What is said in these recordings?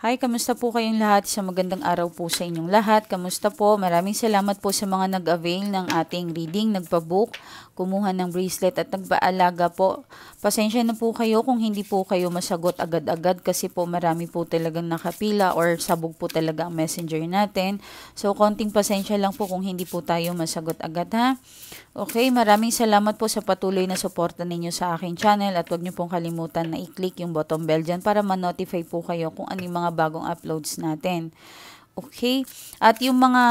Hi, kamusta po kayong lahat? Isang magandang araw po sa inyong lahat. Kamusta po? Maraming salamat po sa mga nag-avail ng ating reading, nagpa-book, kumuha ng bracelet at nagpaalaga po. Pasensya na po kayo kung hindi po kayo masagot agad-agad kasi po marami po talagang nakapila or sabog po talaga ang messenger natin. So, konting pasensya lang po kung hindi po tayo masagot agad ha. Okay, maraming salamat po sa patuloy na suporta ninyo sa aking channel at huwag niyo pong kalimutan na i-click yung button bell dyan para ma-notify po kayo kung ano yung mga bagong uploads natin. Okay, at yung mga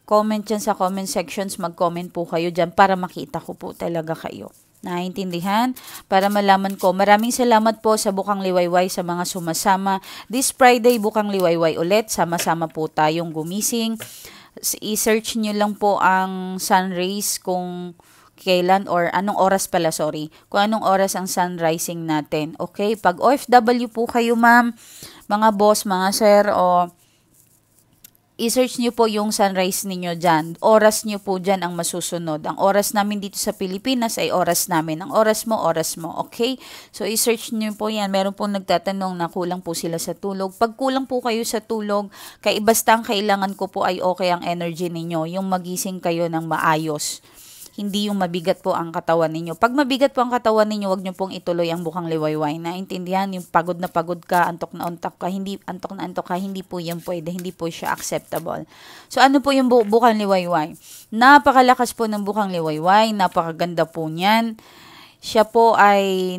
comment dyan sa comment sections, mag-comment po kayo dyan para makita ko po talaga kayo. Naintindihan? Para malaman ko. Maraming salamat po sa Bukang Liwayway sa mga sumasama. This Friday, Bukang Liwayway ulit. Sama-sama po tayong gumising. I-search nyo lang po ang sun rays kung kailan or anong oras pala, sorry. Kung anong oras ang sun rising natin. Okay? Pag OFW po kayo, ma'am, mga boss, mga sir, o i-search nyo po yung sunrise ninyo dyan. Oras nyo po dyan ang masusunod. Ang oras namin dito sa Pilipinas ay oras namin. Ang oras mo. Okay? So, i-search nyo po yan. Meron pong nagtatanong na kulang po sila sa tulog. Pag kulang po kayo sa tulog, basta ang kailangan ko po ay okay ang energy ninyo. Yung magising kayo ng maayos. Hindi yung mabigat po ang katawan ninyo. Pag mabigat po ang katawan ninyo, wag nyo pong ituloy ang Bukang Liwayway. Naintindihan, yung pagod na pagod ka, antok na antok ka, hindi po yan pwede, hindi po siya acceptable. So, ano po yung Bukang Liwayway? Napakalakas po ng Bukang Liwayway, napakaganda po niyan. Siya po ay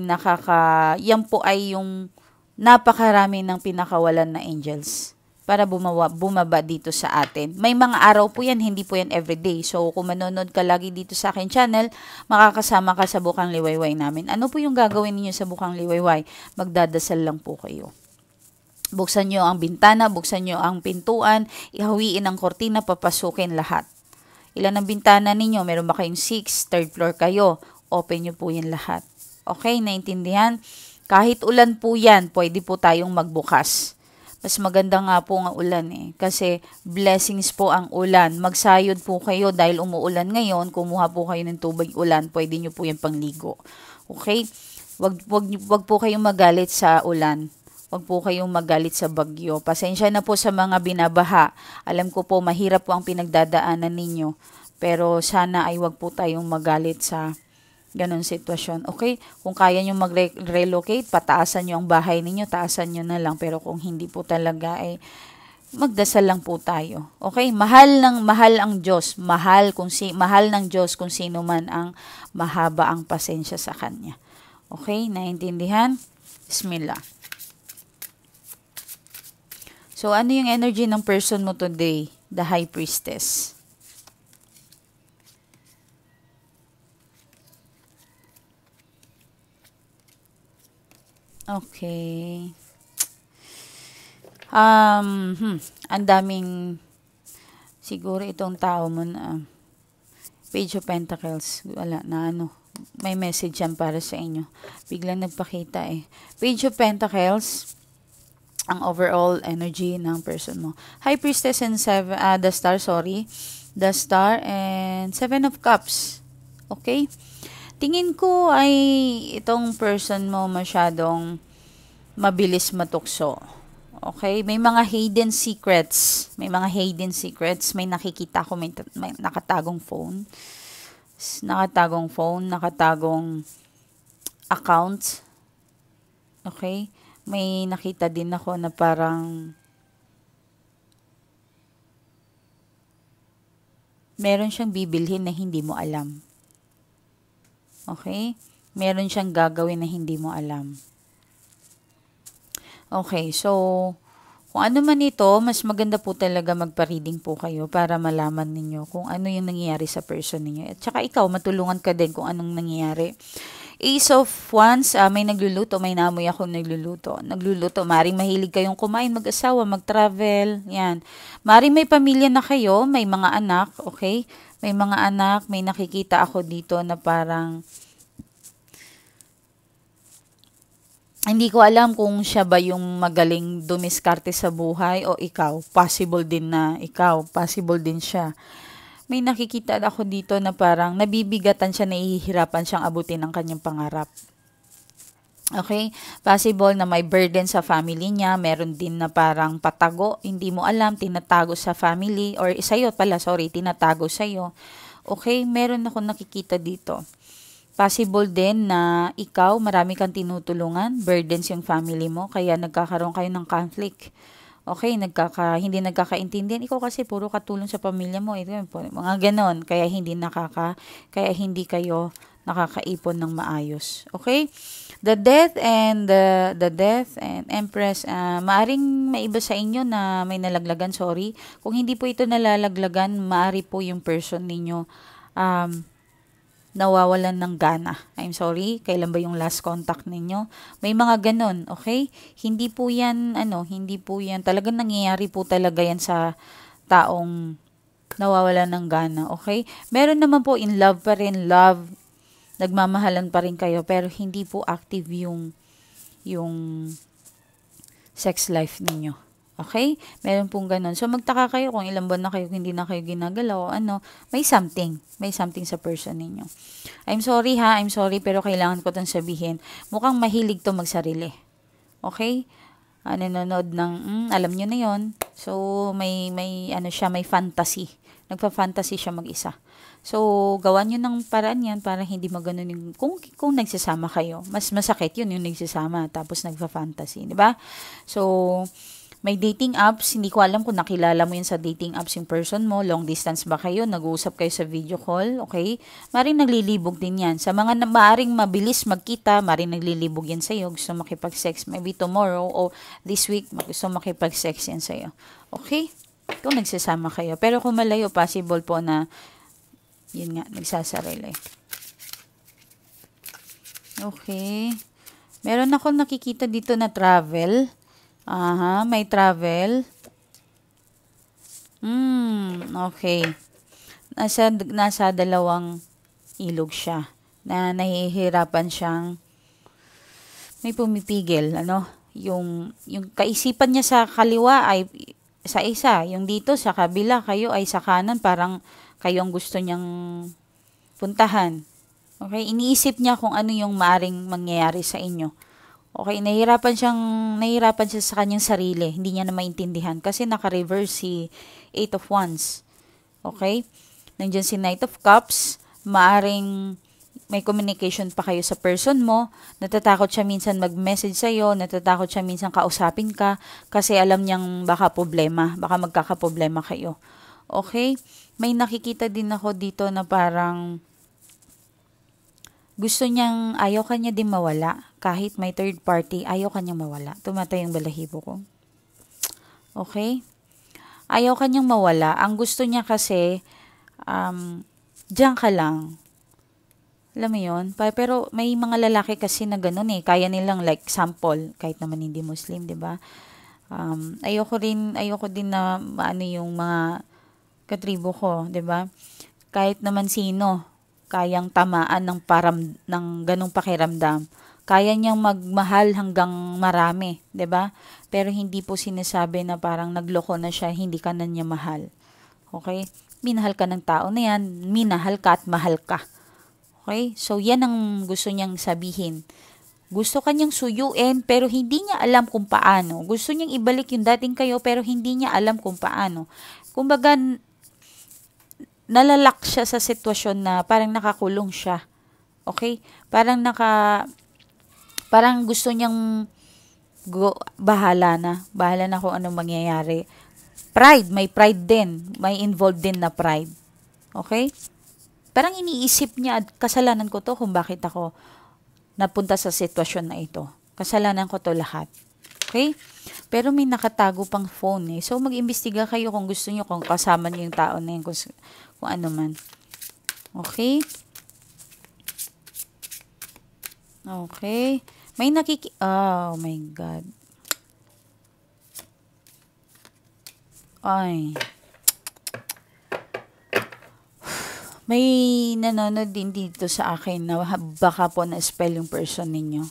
yan po ay yung napakarami ng pinakawalan na angels para bumaba dito sa atin. May mga araw po yan, hindi po yan everyday. So, kung manonood ka lagi dito sa akin channel, makakasama ka sa Bukang Liwayway namin. Ano po yung gagawin niyo sa Bukang Liwayway? Magdadasal lang po kayo. Buksan nyo ang bintana, buksan nyo ang pintuan, ihawiin ang kortina, papasukin lahat. Ilan ang bintana ninyo? Meron ba kayong 6? Third floor kayo. Open nyo po yan lahat. Okay, naintindihan? Kahit ulan po yan, pwede po tayong magbukas. Mas maganda nga po ang ulan kasi blessings po ang ulan. Magsayod po kayo dahil umuulan ngayon, kumuha po kayo ng tubig ulan, pwede nyo po yan pangligo. Okay? Wag po kayong magalit sa ulan. Wag po kayong magalit sa bagyo. Pasensya na po sa mga binabaha. Alam ko po mahirap po ang pinagdadaanan ninyo. Pero sana ay wag po tayong magalit sa ganon sitwasyon. Okay? Kung kaya nyo mag-relocate, pataasan nyo ang bahay ninyo, taasan nyo na lang. Pero kung hindi po talaga, magdasal lang po tayo. Okay? Mahal ang Diyos. Mahal ng Diyos kung sino man ang mahaba ang pasensya sa Kanya. Okay? Naintindihan? Bismillah. So, ano yung energy ng person mo today? The High Priestess. Okay. Ang daming siguro itong tao mo na Page of Pentacles. Wala na may message yan para sa inyo. Biglang nagpakita Page of Pentacles, ang overall energy ng person mo. High Priestess and the Star and 7 of Cups. Okay? Tingin ko ay itong person mo masyadong mabilis matukso. Okay? May mga hidden secrets. May nakikita ko, may nakatagong phone. Nakatagong account. Okay? May nakita din ako na parang meron siyang bibilhin na hindi mo alam. Okay? Meron siyang gagawin na hindi mo alam. Okay, so, kung ano man ito, mas maganda po talaga magpa-reading po kayo para malaman ninyo kung ano yung nangyayari sa person ninyo. At saka ikaw, matulungan ka din kung anong nangyayari. Ace of Wands, may nagluluto, may namoy ako nagluluto. Maring mahilig kayong kumain, mag-asawa, mag-travel, yan. Maring may pamilya na kayo, may mga anak, okay? May mga anak, may nakikita ako dito na parang hindi ko alam kung siya ba yung magaling dumiskarte sa buhay o ikaw. Possible din siya. May nakikita ako dito na parang nabibigatan siya, nahihirapan siyang abutin ang kanyang pangarap. Okay? Possible na may burden sa family niya, meron din na parang patago, hindi mo alam, tinatago sa family, or sa'yo pala, sorry, tinatago sa'yo. Okay? Meron ako nakikita dito. Possible din na ikaw, marami kang tinutulungan, burdens yung family mo, kaya nagkakaroon kayo ng conflict. Okay, hindi nagkakaintindihan. Ikaw kasi puro katulong sa pamilya mo. Ito, mga ganon. Kaya hindi kayo nakakaipon ng maayos. Okay? The death and Empress, maaring maiba sa inyo na may nalaglagan, sorry. Kung hindi po ito nalalaglagan, maari po yung person ninyo nawawalan ng gana. I'm sorry, kailan ba yung last contact ninyo? May mga ganon, okay? Hindi po yan, talagang nangyayari po talaga yan sa taong nawawalan ng gana, okay? Meron naman po in love pa rin, nagmamahalan pa rin kayo, pero hindi po active yung sex life ninyo. Okay? Meron pong ganun. So, magtaka kayo kung ilang buwan na kayo, hindi na kayo ginagalaw o may something sa person ninyo. I'm sorry, pero kailangan ko itong sabihin. Mukhang mahilig to magsarili. Okay? Nanonood ng, alam nyo na yon. So, may fantasy. Nagpa-fantasy siya mag-isa. So, gawan nyo ng paraan yan para hindi maganon yung, kung nagsasama kayo. Mas masakit yun yung nagsasama, tapos nagpa-fantasy. Diba? So, may dating apps, hindi ko alam kung nakilala mo yan sa dating apps yung person mo, long distance ba kayo, nag-uusap kayo sa video call, okay? Maring naglilibog din yan. Sa mga maaring mabilis magkita, maring naglilibog yan sa'yo, gusto makipag-sex, maybe tomorrow o this week, gusto makipag-sex yan sa'yo. Okay? Kung nagsasama kayo. Pero kung malayo, possible po na, yun nga, nagsasarili. Okay. Meron ako nakikita dito na travel. May travel. Okay. Nasa dalawang ilog siya. Na nahihirapan siyang may pumipigil, yung kaisipan niya sa kaliwa ay sa isa, yung dito sa kabila, kayo ay sa kanan, parang kayo ang gusto niyang puntahan. Okay? Iniisip niya kung ano yung maaring mangyayari sa inyo. Okay, nahihirapan siya sa kanyang sarili. Hindi niya na maintindihan kasi naka-reverse si Eight of Wands. Okay? Nandiyan si Knight of Cups. Maaring may communication pa kayo sa person mo. Natatakot siya minsan mag-message sa'yo. Natatakot siya minsan kausapin ka kasi alam niyang baka magkakaproblema kayo. Okay? May nakikita din ako dito na parang gusto niyang, ayaw ka niya din mawala. Kahit may third party, ayaw ka niyang mawala. Tumatay yung balahibo ko. Okay? Ayaw ka niyang mawala. Ang gusto niya kasi, diyan ka lang. Alam mo yun? Pero may mga lalaki kasi na ganun eh. Kaya nilang like sample, kahit naman hindi Muslim, di ba? Ayoko din na yung mga katribo ko, di ba? Kahit naman sino, kayang tamaan ng ganong pakiramdam. Kaya niyang magmahal hanggang marami, 'di ba? Pero hindi po sinasabi na parang nagloko na siya, hindi ka na niya mahal. Okay? Minahal ka ng tao na 'yan, minahal ka at mahal ka. Okay? So 'yan ang gusto niyang sabihin. Gusto kanyang suyuin pero hindi niya alam kung paano. Gusto niyang ibalik yung dating kayo pero hindi niya alam kung paano. Kumbaga nalalak siya sa sitwasyon na parang nakakulong siya. Okay? Parang gusto niyang bahala na kung anong mangyayari. May pride din. May involved din na pride. Okay? Parang iniisip niya, kasalanan ko to kung bakit ako napunta sa sitwasyon na ito. Kasalanan ko to lahat. Okay? Pero may nakatago pang phone eh. So, mag-imbestiga kayo kung gusto niyo, kung kasama niyo yung tao na yun, kung ano man. Okay? Okay. May oh my God. Ay. May nanonood din dito sa akin na baka po na-spell yung person ninyo.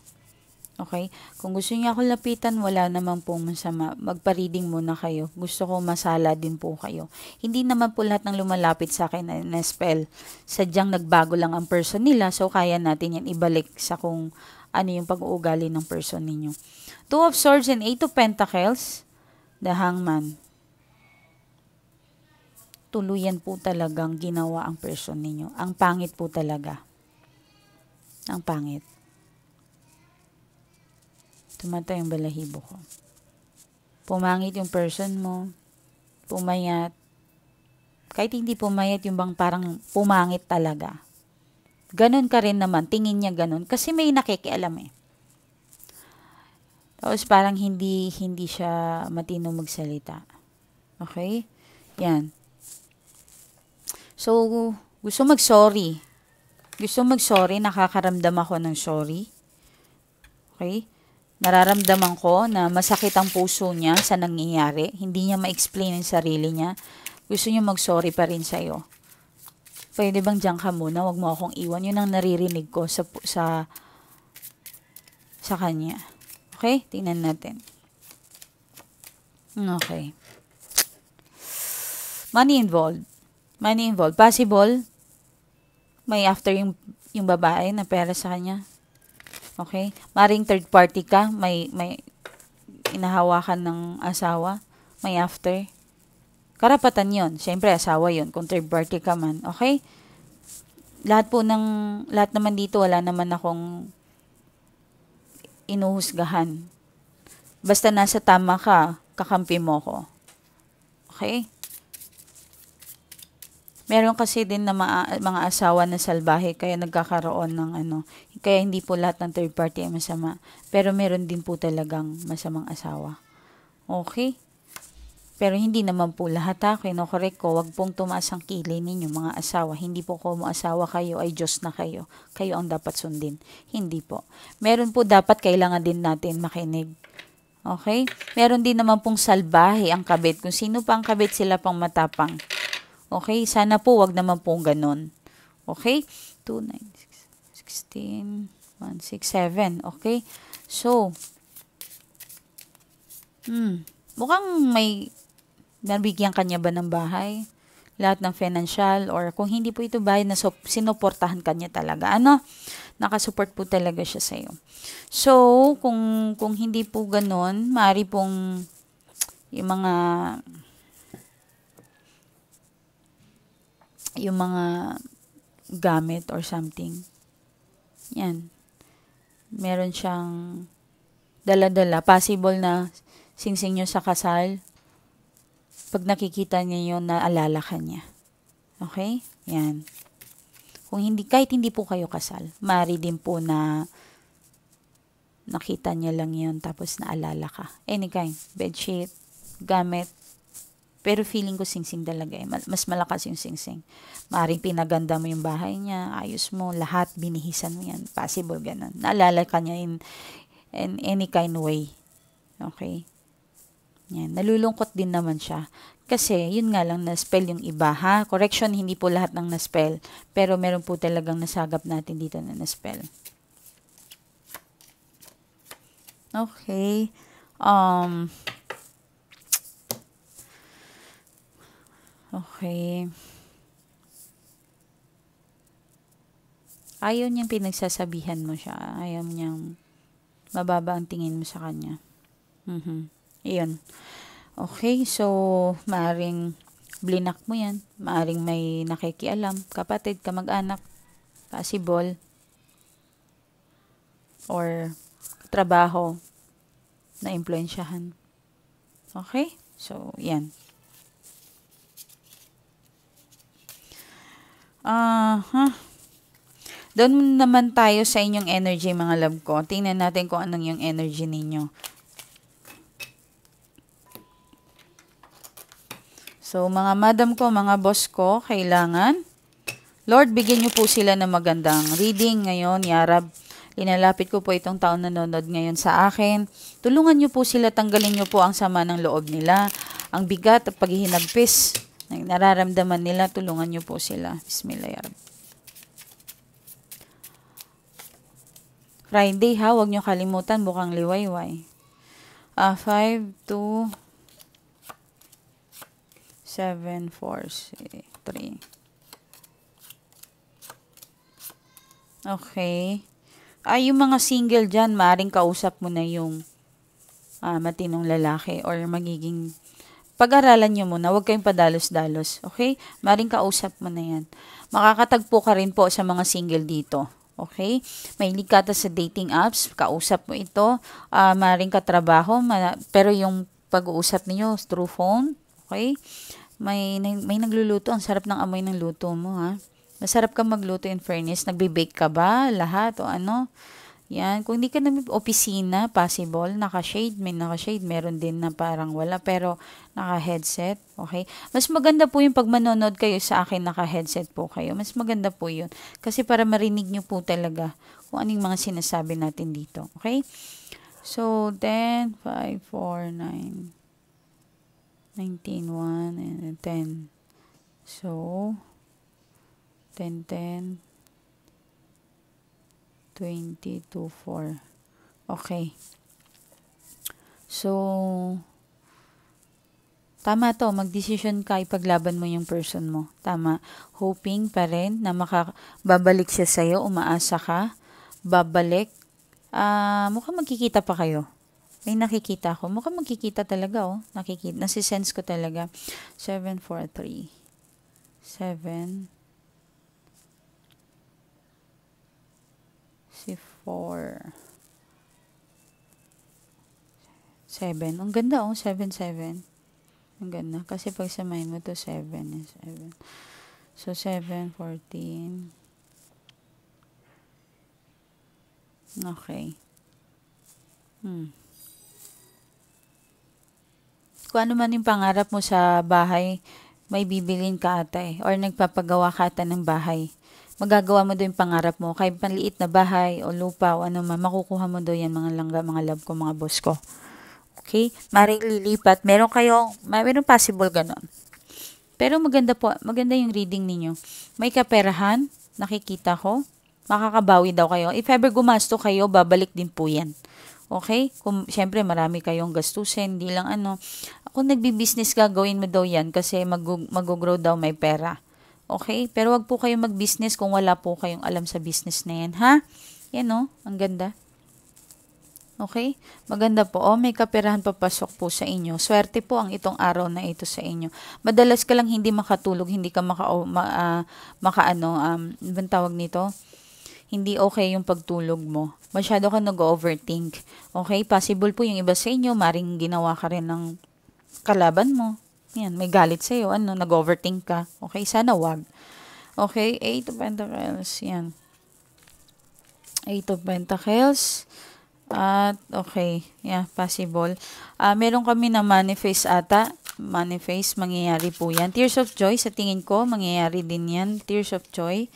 Okay? Kung gusto niyo ako lapitan, wala namang pong masama. Magpa-reading muna kayo. Gusto ko masala din po kayo. Hindi naman po lahat ng lumalapit sa akin na spell. Sadyang nagbago lang ang person nila. So, kaya natin yan ibalik sa kung ano yung pag-uugali ng person ninyo. Two of Swords and Eight of Pentacles, the Hangman. Tuluyan po talagang ginawa ang person ninyo. Ang pangit po talaga. Ang pangit. Tumatay yung balahibo ko. Pumangit yung person mo. Pumayat. Kahit hindi pumayat, yung bang parang pumangit talaga. Ganon ka rin naman. Tingin niya ganon. Kasi may nakikialam eh. Tapos parang hindi siya matino magsalita. Okay? Yan. So, gusto mag-sorry. Nakakaramdam ako ng sorry. Okay? Nararamdaman ko na masakit ang puso niya sa nangyayari. Hindi niya ma-explain ang sarili niya. Gusto niya mag-sorry pa rin sa'yo. Pwede bang diyan ka muna? Huwag mo akong iwan. Yun ang naririnig ko sa kanya. Okay? Tingnan natin. Okay. Money involved. Possible, may after yung babae na pera sa kanya. Okay? Maring third party ka, may inahawakan ng asawa, may after. Karapatan yon. Siyempre, asawa yon kung third party ka man. Okay? Lahat naman dito, wala naman akong inuhusgahan. Basta nasa tama ka, kakampi mo ko. Okay? Meron kasi din na mga asawa na salbahe, kaya nagkakaroon ng kaya hindi po lahat ng third party ay masama. Pero meron din po talagang masamang asawa. Okay? Pero hindi naman po lahat ha. Kinokorek ko, wag pong tumaas ang kilay ninyo mga asawa. Hindi po kung asawa kayo ay Diyos na kayo. Kayo ang dapat sundin. Hindi po. Meron po dapat kailangan din natin makinig. Okay? Meron din naman pong salbahe ang kabit. Kung sino pa ang kabit, sila pang matapang. Okay? Sana po wag naman pong ganon. Okay? 2, 9, 16, 1, 6, 7. Okay? So, mukhang may nabigyan kanya ba ng bahay? Lahat ng financial or kung hindi po ito bahay na sinuportahan kanya talaga. Nakasupport po talaga siya sa iyo. So, kung hindi po ganon, maaari pong yung mga gamit or something. Yan. Meron siyang dala-dala. Possible na singsing nyo sa kasal. Pag nakikita niya yun, naalala ka niya. Okay? Yan. Kahit hindi po kayo kasal, maaari din po na nakita niya lang yun, tapos naalala ka. Any kind. Bedsheet, gamit. Pero feeling ko singsing talaga eh. Mas malakas yung singsing. Maaring pinaganda mo yung bahay niya, ayos mo, lahat, binihisan mo yan. Possible ganun. Naalala ka niya in any kind way. Okay? Yan. Nalulungkot din naman siya. Kasi, yun nga lang, na-spell yung iba, ha? Correction, hindi po lahat ng na-spell. Pero meron po talagang nasagap natin dito na na-spell. Okay. Okay. Ayaw niyang pinagsasabihan mo siya. Ayaw niyang mababa ang tingin mo sa kanya. Iyon. Okay, so maaring blinak mo yan. Maaring may nakikialam. Kapatid, kamag-anak. Possible. Or trabaho na impluensyahan. Okay? So, yan. Doon naman tayo sa inyong energy, mga love ko. Tingnan natin kung anong yung energy ninyo. So, mga madam ko, mga boss ko, kailangan, Lord, bigyan niyo po sila ng magandang reading ngayon, Yarab. Linalapit ko po itong taon na nanonood ngayon sa akin. Tulungan niyo po sila, tanggalin niyo po ang sama ng loob nila. Ang bigat at paghihinagpis na nararamdaman nila, tulungan niyo po sila. Bismillah, Yarab. Friday ha, huwag niyo kalimutan, bukang liwayway. 5, 2, 7, 4, 3. Okay. yung mga single dyan, maaaring kausap mo na yung matinong lalaki or magiging pag-aralan nyo muna, huwag kayong padalos-dalos, okay? Maring kausap mo na yan. Makakatagpo ka rin po sa mga single dito, okay? Mahilig ka sa dating apps, kausap mo ito, maring katrabaho, pero yung pag-uusap niyo through phone, okay? May nagluluto, ang sarap ng amoy ng luto mo, ha? Masarap ka magluto in fairness, nagbe-bake ka ba, lahat, o ano? Yan, kung hindi ka na opisina, possible, naka-shade, may naka-shade, meron din na parang wala, pero naka-headset, okay? Mas maganda po yung pag manonood kayo sa akin, naka-headset po kayo. Mas maganda po yun. Kasi para marinig nyo po talaga kung anong mga sinasabi natin dito, okay? So, 10, 5, 4, 9, 19, 1, and 10. So, 10, 10, 20 to 4. Okay. So, tama to. Mag-decision ka, ipaglaban mo yung person mo. Tama. Hoping pa rin na babalik siya sa'yo, umaasa ka, babalik. Mukhang magkikita pa kayo. May nakikita ako. Mukhang magkikita talaga, oh. Nakikita. Nasisense ko talaga. 7, 4, 3. 7. 4. 7. Ang ganda, oh. 7, 7. Ang ganda. Kasi pag samahin mo to 7 is 7. So, 7, 14. Okay. Kung ano man yung pangarap mo sa bahay, may bibilin ka ata eh. Or nagpapagawa ka ata ng bahay. Magagawa mo doon yung pangarap mo. Kahit panliit na bahay o lupa o ano man, makukuha mo doon yan mga langga, mga love ko, mga boss ko. Okay? Maring lilipat. Meron possible ganon. Pero maganda po, maganda yung reading ninyo. May kaperahan, nakikita ko. Makakabawi daw kayo. If ever gumasto kayo, babalik din po yan. Okay? Siyempre, marami kayong gastusin, hindi lang ano. Kung nagbi-business ka, gawin mo daw yan kasi mag-grow daw may pera. Okay? Pero wag po kayong mag-business kung wala po kayong alam sa business na yan, ha? Yan, oh. Ang ganda. Okay? Maganda po. May kaperahan papasok po sa inyo. Swerte po ang itong araw na ito sa inyo. Madalas ka lang hindi makatulog, hindi ka ibang tawag nito? Hindi okay yung pagtulog mo. Masyado ka nag-overthink. Okay? Possible po yung iba sa inyo, maring ginawa ka rin ng kalaban mo. Yan, may galit sa'yo. Nag-overthink ka. Okay? Sana wag. Okay? 8 of Pentacles. Yan. 8 of Pentacles. At, okay. Yeah, possible. Meron kami na manifest ata. Manifest, mangyayari po yan. Tears of Joy, sa tingin ko, mangyayari din yan. Tears of Joy.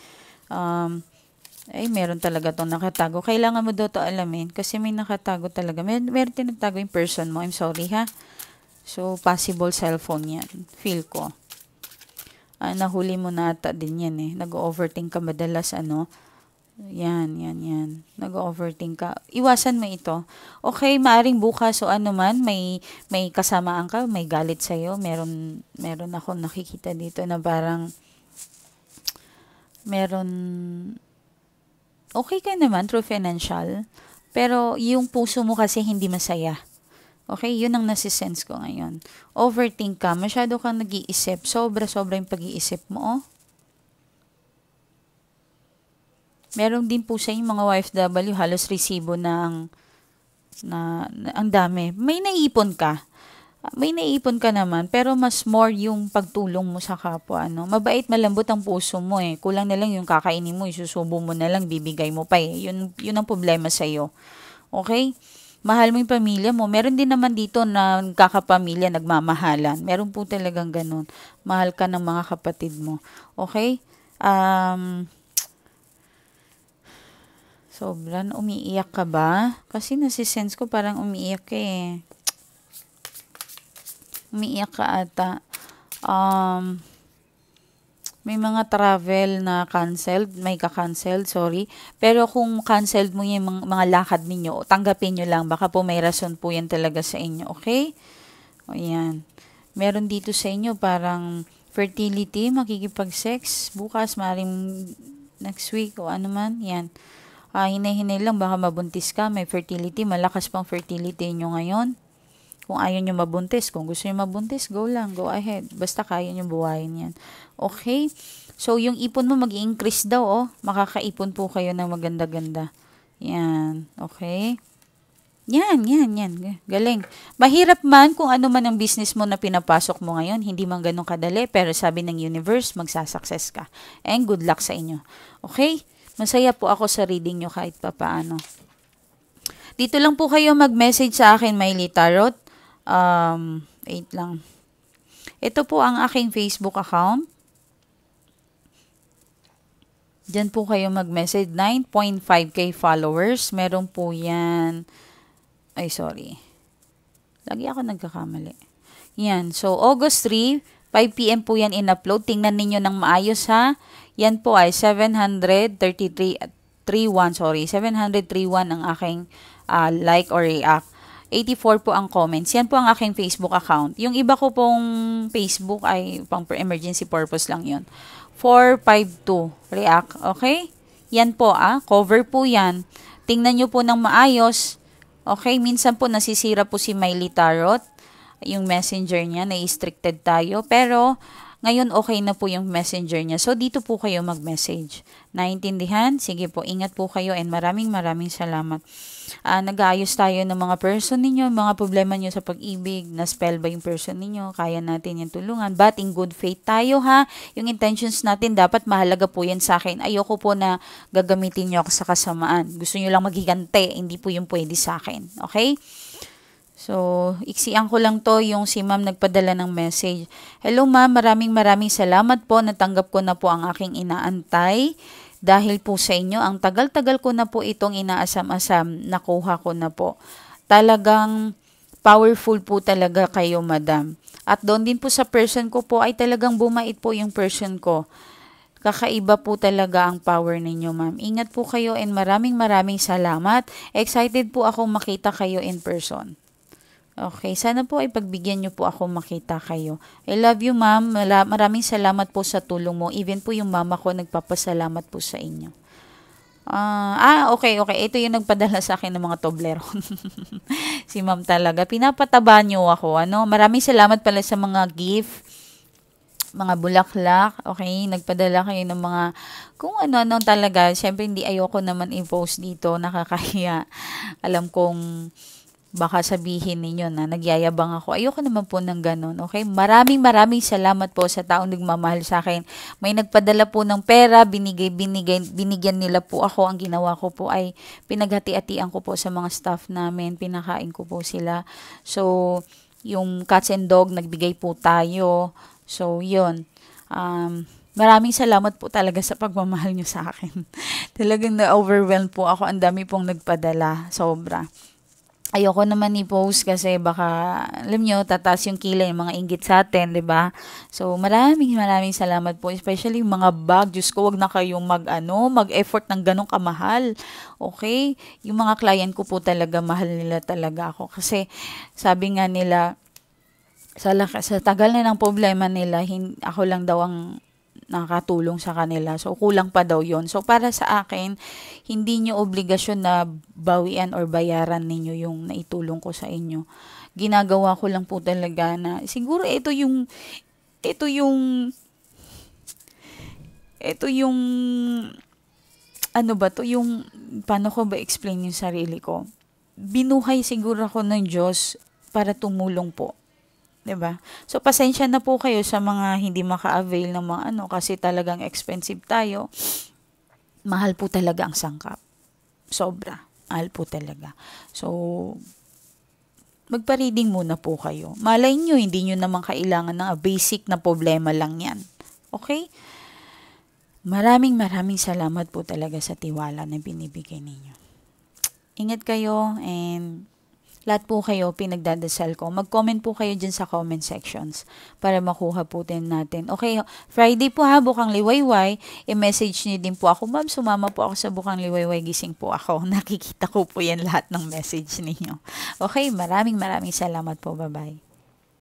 Meron talaga itong nakatago. Kailangan mo daw ito alamin kasi may nakatago talaga. Meron tinatago yung person mo. I'm sorry, ha? So, possible cellphone yan. Feel ko. Nahuli mo na ata din yan, eh. Nag-overthink ka madalas, Yan. Nag-overthink ka. Iwasan mo ito. Okay, maaring bukas o ano man, may kasamaan ka, may galit sa'yo. Meron ako nakikita dito na parang okay ka naman through financial, pero yung puso mo kasi hindi masaya. Okay, yun ang nasisense ko ngayon. Overthink ka, masyado kang nag-iisip, sobra-sobra yung pag-iisip mo, oh. Meron din po sa inyo mga OFW, halos resibo ang dami. May naiipon ka. Naman, pero mas more yung pagtulong mo sa kapwa, Mabait, malambot ang puso mo, eh. Kulang na lang yung kakainin mo, isusubo mo na lang, bibigay mo pa, eh. Yun ang problema sa'yo. Okay? Mahal mo yung pamilya mo. Meron din naman dito na kakapamilya, nagmamahalan. Meron po talagang ganun. Mahal ka ng mga kapatid mo. Okay? Sobrang umiiyak ka ba? Kasi nasisense ko parang umiiyak ka, eh. Umiiyak ka ata. May mga travel na canceled, may ka-canceled, sorry. Pero kung canceled mo yung mga lakad ninyo, tanggapin nyo lang. Baka po may rason po yan talaga sa inyo, okay? O yan. Meron dito sa inyo parang fertility, makikipag-sex, bukas, maring next week o ano man, yan. Hinay-hinay lang, baka mabuntis ka, may fertility, malakas pang fertility nyo ngayon. Kung ayaw nyo mabuntis, kung gusto nyo mabuntis, go lang, go ahead. Basta kaya nyo buhayin yan. Okay? So, yung ipon mo mag-i-increase daw, oh. Makakaipon po kayo ng maganda-ganda. Yan. Okay? Yan. Galing. Mahirap man kung ano man ang business mo na pinapasok mo ngayon, hindi man ganun kadali, pero sabi ng universe, magsasucess ka. And good luck sa inyo. Okay? Masaya po ako sa reading nyo kahit papaano. Dito lang po kayo mag-message sa akin, Mylee Tarot. Wait lang. Ito po ang aking Facebook account. Diyan po kayo mag-message. 9.5k followers. Meron po yan. Ay, sorry. Lagi ako nagkakamali. Yan. So, August 3, 5 p.m. po yan in-upload. Tingnan ninyo ng maayos, ha. Yan po ay 731 ang aking like or react. 84 po ang comments. Yan po ang aking Facebook account. Yung iba ko pong Facebook ay pang emergency purpose lang yun. 452 react. Okay? Yan po, cover po yan. Tingnan nyo po ng maayos. Okay? Minsan po nasisira po si Mylee Tarot. Yung messenger niya, na-restricted tayo. Pero, ngayon okay na po yung messenger niya. So, dito po kayo mag-message. Naintindihan? Sige po, ingat po kayo and maraming salamat. Nag-aayos tayo ng mga person ninyo, mga problema nyo sa pag-ibig, na-spell ba yung person ninyo, kaya natin yung tulungan. But in good faith tayo, ha. Yung intentions natin, dapat mahalaga po yan sa akin. Ayoko po na gagamitin nyo ako sa kasamaan. Gusto nyo lang maghigante, hindi po yung pwede sa akin. Okay? So, iksian ko lang to yung si ma'am nagpadala ng message. Hello ma'am, maraming salamat po. Natanggap ko na po ang aking inaantay. Dahil po sa inyo, ang tagal-tagal ko na po itong inaasam-asam. Nakuha ko na po. Talagang powerful po talaga kayo, madam. At doon din po sa person ko po ay talagang bumait po yung person ko. Kakaiba po talaga ang power ninyo, ma'am. Ingat po kayo and maraming salamat. Excited po akong makita kayo in person. Okay, sana po ay pagbigyan niyo po ako makita kayo. I love you, ma'am. Maraming salamat po sa tulong mo. Even po yung mama ko nagpapasalamat po sa inyo. Okay. Ito yung nagpadala sa akin ng mga Toblerone. Si ma'am talaga. Pinapataba niyo ako. Maraming salamat pala sa mga gift, mga bulaklak. Okay, nagpadala kayo ng mga kung ano talaga. Siyempre, hindi ayoko naman i-post dito. Nakakahiya. Alam kong baka sabihin ninyo na nagyayabang ako. Ayoko naman po ng ganun. Okay? Maraming salamat po sa taong nagmamahal sa akin. May nagpadala po ng pera, binigyan nila po ako. Ang ginawa ko po ay pinaghati-hatian ko po sa mga staff namin. Pinakain ko po sila. So, yung cats and dog, nagbigay po tayo. So, yun. Maraming salamat po talaga sa pagmamahal nyo sa akin. Talagang na-overwhelmed po ako. Ang dami pong nagpadala. Sobra. Ayoko naman i-post kasi baka, alam nyo, tataas yung kilay, yung mga inggit sa atin, di ba? So, maraming salamat po. Especially yung mga bag. Diyos ko, wag na kayong mag-effort ng ganong kamahal. Okay? Yung mga client ko po talaga, mahal nila talaga ako. Kasi, sabi nga nila, sa tagal na ng problema nila, ako lang daw ang nakatulong sa kanila. So, kulang pa daw yon. So, para sa akin, hindi nyo obligasyon na bawian or bayaran ninyo yung naitulong ko sa inyo. Ginagawa ko lang po talaga na, siguro ito yung, ano ba to, yung, paano ko ba explain yung sarili ko? Binuhay siguro ako ng Diyos para tumulong po. 'Di ba? So, pasensya na po kayo sa mga hindi maka-avail ng mga kasi talagang expensive tayo. Mahal po talaga ang sangkap. Sobra. Mahal po talaga. So, magpa-reading muna po kayo. Malay nyo, hindi nyo naman kailangan ng basic na problema lang yan. Okay? Maraming salamat po talaga sa tiwala na binibigay ninyo. Ingat kayo and lahat po kayo pinagdadasal ko. Mag-comment po kayo dyan sa comment sections para makuha po din natin. Okay, Friday po ha, Bukang Liwayway. I-message niyo din po ako. Ma'am, sumama po ako sa Bukang Liwayway. Gising po ako. Nakikita ko po yan lahat ng message ninyo. Okay, maraming salamat po. Bye-bye.